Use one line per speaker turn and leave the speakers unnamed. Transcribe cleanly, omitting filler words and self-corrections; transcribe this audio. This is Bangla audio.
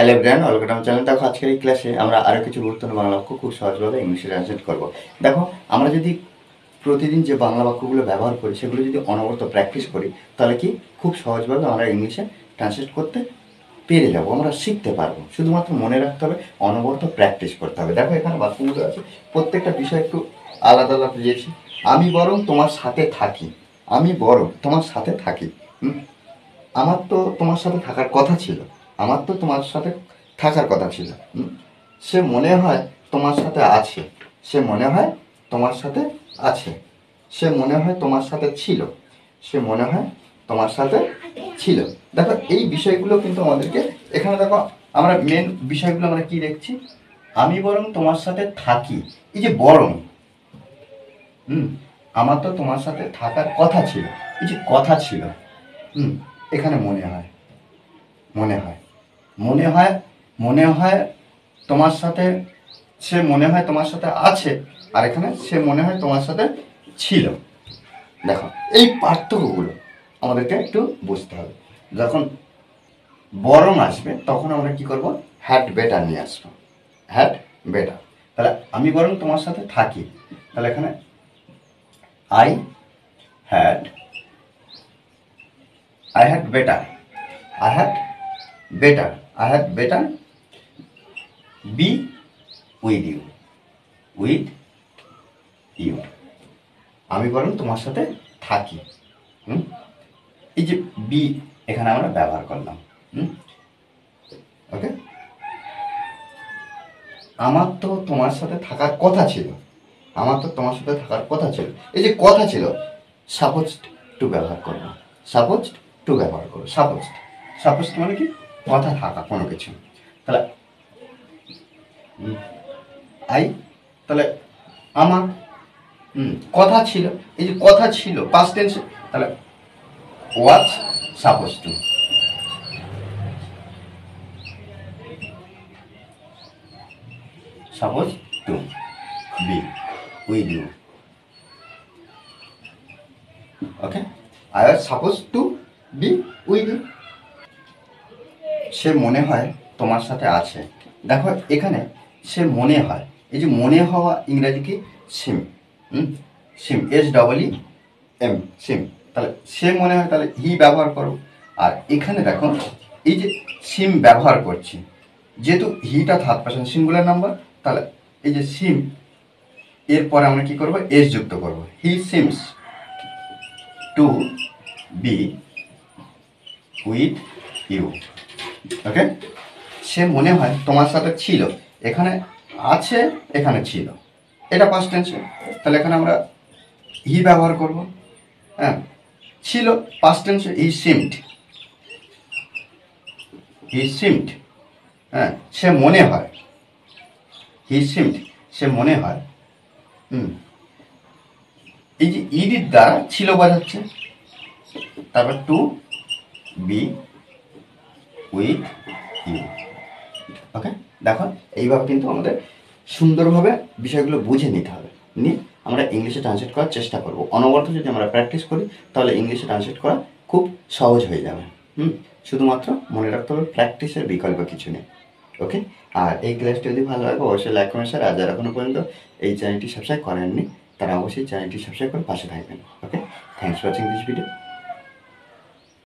Hello everyone, welcome to channel. দেখো আজকের এই ক্লাসে আমরা আরও কিছু গুরুত্বপূর্ণ বাংলা বাক্য খুব সহজভাবে ইংলিশে ট্রান্সলেট করবো। দেখো, আমরা যদি প্রতিদিন যে বাংলা বাক্যগুলো ব্যবহার করি সেগুলো যদি অনবরত প্র্যাকটিস করি তাহলে কি খুব সহজভাবে আমরা ইংলিশে ট্রান্সলেট করতে পেরে যাবো, আমরা শিখতে পারবো। শুধুমাত্র মনে রাখতে হবে, অনবরত প্র্যাকটিস করতে হবে। দেখো এখানে বাক্যগুলো আছে, প্রত্যেকটা বিষয় একটু আলাদা আলাদা দিয়েছি। আমি বরং তোমার সাথে থাকি, আমি বরং তোমার সাথে থাকি। আমার তো তোমার সাথে থাকার কথা ছিল, আমার তো তোমার সাথে থাকার কথা ছিল। সে মনে হয় তোমার সাথে আছে, সে মনে হয় তোমার সাথে আছে, সে মনে হয় তোমার সাথে ছিল, সে মনে হয় তোমার সাথে ছিল। দেখো এই বিষয়গুলো কিন্তু আমাদেরকে এখানে দেখো আমরা মেন বিষয়গুলো আমরা কি দেখছি, আমি বরং তোমার সাথে থাকি। এই যে বরং, আমার তো তোমার সাথে থাকার কথা ছিল, এই যে কথা ছিল, এখানে মনে হয়, মনে হয়, মনে হয়, মনে হয় তোমার সাথে, সে মনে হয় তোমার সাথে আছে, আর এখানে সে মনে হয় তোমার সাথে ছিল। দেখো এই পার্থক্যগুলো আমাদেরকে একটু বুঝতে হবে। যখন বরং আসবে তখন আমরা কি করব, হ্যাড বেটার নিয়ে আসবো, হ্যাড বেটার। তাহলে আমি বরং তোমার সাথে থাকি, তাহলে এখানে I had better, I had better be with you, আমি বরং তোমার সাথে থাকি। এই যে বি এখানে আমরা ব্যবহার করলাম। ওকে, আমার তো তোমার সাথে থাকার কথা ছিল, আমার তো তোমার সাথে থাকার কথা ছিল, এই যে কথা ছিল, সাপোজ টু ব্যবহার করবো, সাপোজ টু ব্যবহার করবো। সাপোজ মানে কি, কথা থাকা কোনো কিছু। তাহলে আই, তাহলে আমার কথা ছিল, এই যে কথা ছিল পাস্ট টেন্স, তাহলে was suppose to, suppose to be with you. Okay, I was suppose to be with you. সে মনে হয় তোমার সাথে আছে। দেখো এখানে সে মনে হয়, এই যে মনে হওয়া ইংরাজি কি, সিম, সিম, SEEM, সিম। তাহলে সে মনে হয়, তাহলে হি ব্যবহার করো। আর এখানে দেখো এই যে সিম ব্যবহার করছি, যেহেতু হিটা থার্ড পারসন সিঙ্গুলার নাম্বার, তাহলে এই যে সিম এরপরে আমরা কি করব, এস যুক্ত করব। He seems to be with you. Okay, সে মনে হয় তোমার সাথে ছিল, এখানে আছে, এখানে ছিল, এটা পাস্ট টেন্স। তাহলে এখানে আমরা হি ব্যবহার করব। হ্যাঁ, ছিল পাস্ট টেন্স, হি সিমড। হ্যাঁ, সে মনে হয়, হি সিমড, সে মনে হয়। এই যে ইডির দ্বারা ছিল বোঝাচ্ছে, তারপর টু বি উইথ ইউ। ওকে, দেখো এইভাবে কিন্তু আমাদের সুন্দরভাবে বিষয়গুলো বুঝে নিতে হবে, নিয়ে আমরা ইংলিশে ট্রান্সলেট করার চেষ্টা করব। অনবরত যদি আমরা প্র্যাকটিস করি তাহলে ইংলিশে ট্রান্সলেট করা খুব সহজ হয়ে যাবে। শুধুমাত্র মনে রাখতে হবে, প্র্যাকটিসের বিকল্প কিছু নেই। ওকে, আর এই ক্লাসটি যদি ভালো লাগে অবশ্যই লাইক কমেন্ট শেয়ার। আর যারা এখনো পর্যন্ত এই চ্যানেলটি সাবস্ক্রাইব করেননি তারা অবশ্যই চ্যানেলটি সাবস্ক্রাইব করে পাশে থাকবেন। Okay, thanks for watching this video.